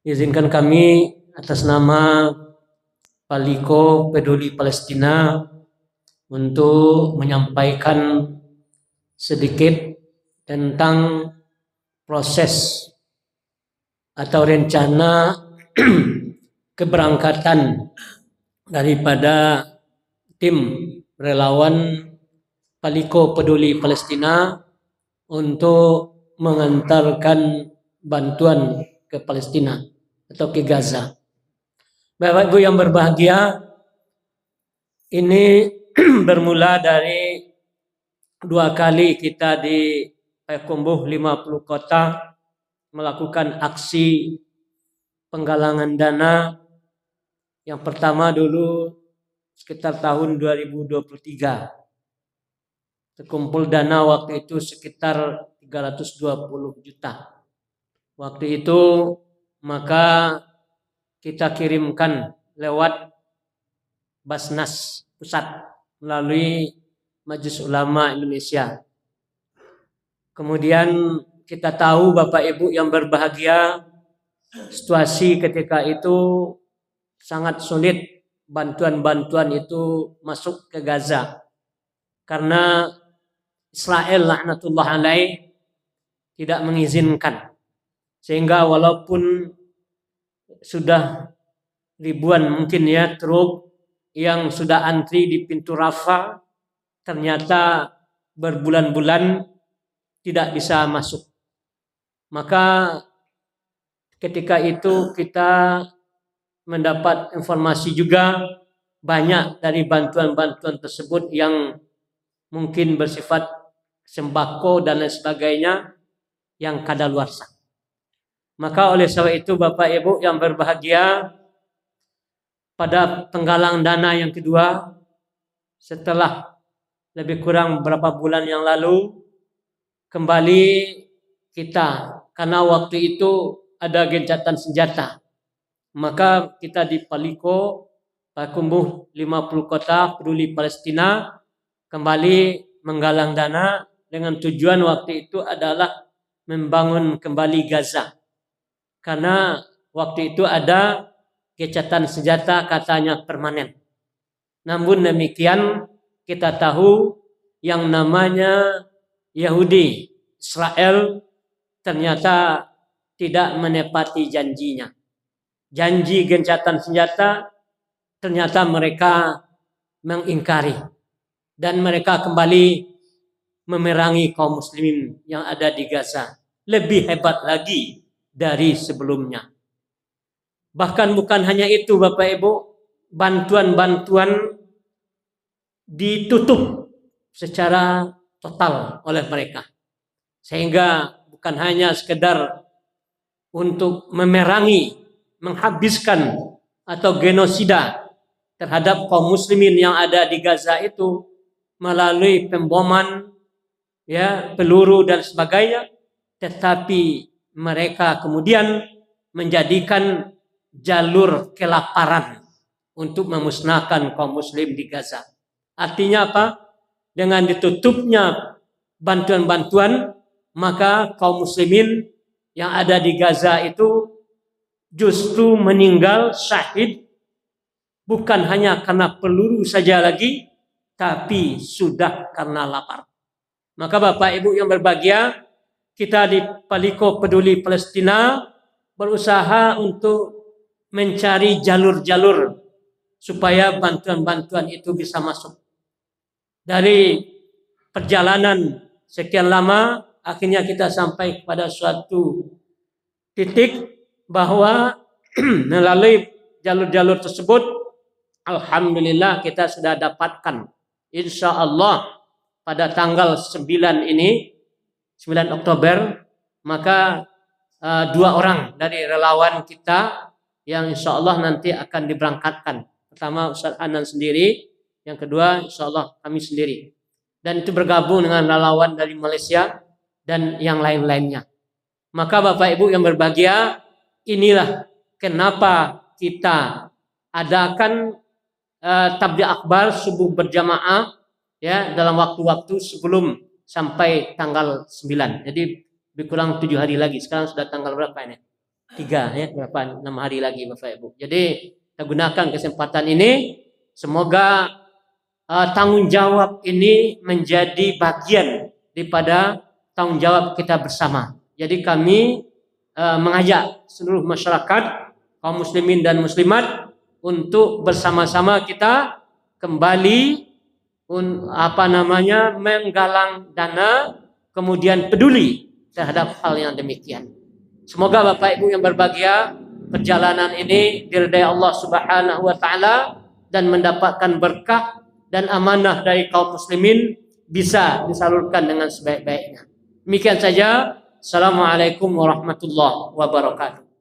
Izinkan kami atas nama Paliko Peduli Palestina untuk menyampaikan sedikit tentang proses atau rencana keberangkatan daripada tim relawan Paliko Peduli Palestina untuk mengantarkan bantuan ke Palestina atau ke Gaza. Bapak Ibu yang berbahagia, ini bermula dari 2 kali kita di Payakumbuh 50 kota melakukan aksi penggalangan dana. Yang pertama dulu sekitar tahun 2023. Terkumpul dana waktu itu sekitar 320 juta. Waktu itu maka kita kirimkan lewat Basnas Pusat melalui Majelis Ulama Indonesia. Kemudian kita tahu Bapak Ibu yang berbahagia, situasi ketika itu sangat sulit bantuan-bantuan itu masuk ke Gaza. Karena Israel laknatullah alaih tidak mengizinkan. Sehingga walaupun sudah ribuan mungkin ya truk yang sudah antri di pintu Rafah, ternyata berbulan-bulan tidak bisa masuk. Maka ketika itu kita mendapat informasi juga banyak dari bantuan-bantuan tersebut yang mungkin bersifat sembako dan lain sebagainya yang kadaluarsa. Maka oleh sebab itu Bapak Ibu yang berbahagia, pada penggalang dana yang kedua setelah lebih kurang beberapa bulan yang lalu, kembali kita, karena waktu itu ada gencatan senjata, maka kita di Paliko Payakumbuh 50 kota peduli Palestina kembali menggalang dana dengan tujuan waktu itu adalah membangun kembali Gaza. Karena waktu itu ada gencatan senjata katanya permanen. Namun demikian kita tahu yang namanya Yahudi Israel ternyata tidak menepati janjinya. Janji gencatan senjata ternyata mereka mengingkari dan mereka kembali memerangi kaum muslimin yang ada di Gaza. Lebih hebat lagi dari sebelumnya. Bahkan bukan hanya itu Bapak Ibu, bantuan-bantuan ditutup secara total oleh mereka. Sehingga bukan hanya sekedar untuk memerangi, menghabiskan atau genosida terhadap kaum muslimin yang ada di Gaza itu melalui pemboman, ya, peluru dan sebagainya, tetapi mereka kemudian menjadikan jalur kelaparan untuk memusnahkan kaum muslim di Gaza. Artinya apa? Dengan ditutupnya bantuan-bantuan, maka kaum muslimin yang ada di Gaza itu justru meninggal syahid, bukan hanya karena peluru saja lagi, tapi sudah karena lapar. Maka Bapak Ibu yang berbahagia, kita di Paliko Peduli Palestina berusaha untuk mencari jalur-jalur supaya bantuan-bantuan itu bisa masuk. Dari perjalanan sekian lama, akhirnya kita sampai pada suatu titik bahwa melalui jalur-jalur tersebut, alhamdulillah kita sudah dapatkan, insya Allah pada tanggal 9 ini, 9 Oktober, maka 2 orang dari relawan kita yang insya Allah nanti akan diberangkatkan. Pertama Ustaz Anan sendiri, yang kedua insya Allah kami sendiri. Dan itu bergabung dengan relawan dari Malaysia dan yang lain-lainnya. Maka Bapak Ibu yang berbahagia, inilah kenapa kita adakan tabligh akbar subuh berjamaah ya dalam waktu-waktu sebelum sampai tanggal 9. Jadi lebih kurang 7 hari lagi. Sekarang sudah tanggal berapa ini? 3 ya, berapa 6 hari lagi Bapak Ibu. Jadi kita gunakan kesempatan ini, semoga tanggung jawab ini menjadi bagian daripada tanggung jawab kita bersama. Jadi kami mengajak seluruh masyarakat kaum muslimin dan muslimat untuk bersama-sama kita kembali menggalang dana, kemudian peduli terhadap hal yang demikian. Semoga Bapak Ibu yang berbahagia, perjalanan ini diridai Allah Subhanahu wa taala dan mendapatkan berkah dan amanah dari kaum muslimin bisa disalurkan dengan sebaik-baiknya. Demikian saja. Assalamualaikum warahmatullahi wabarakatuh.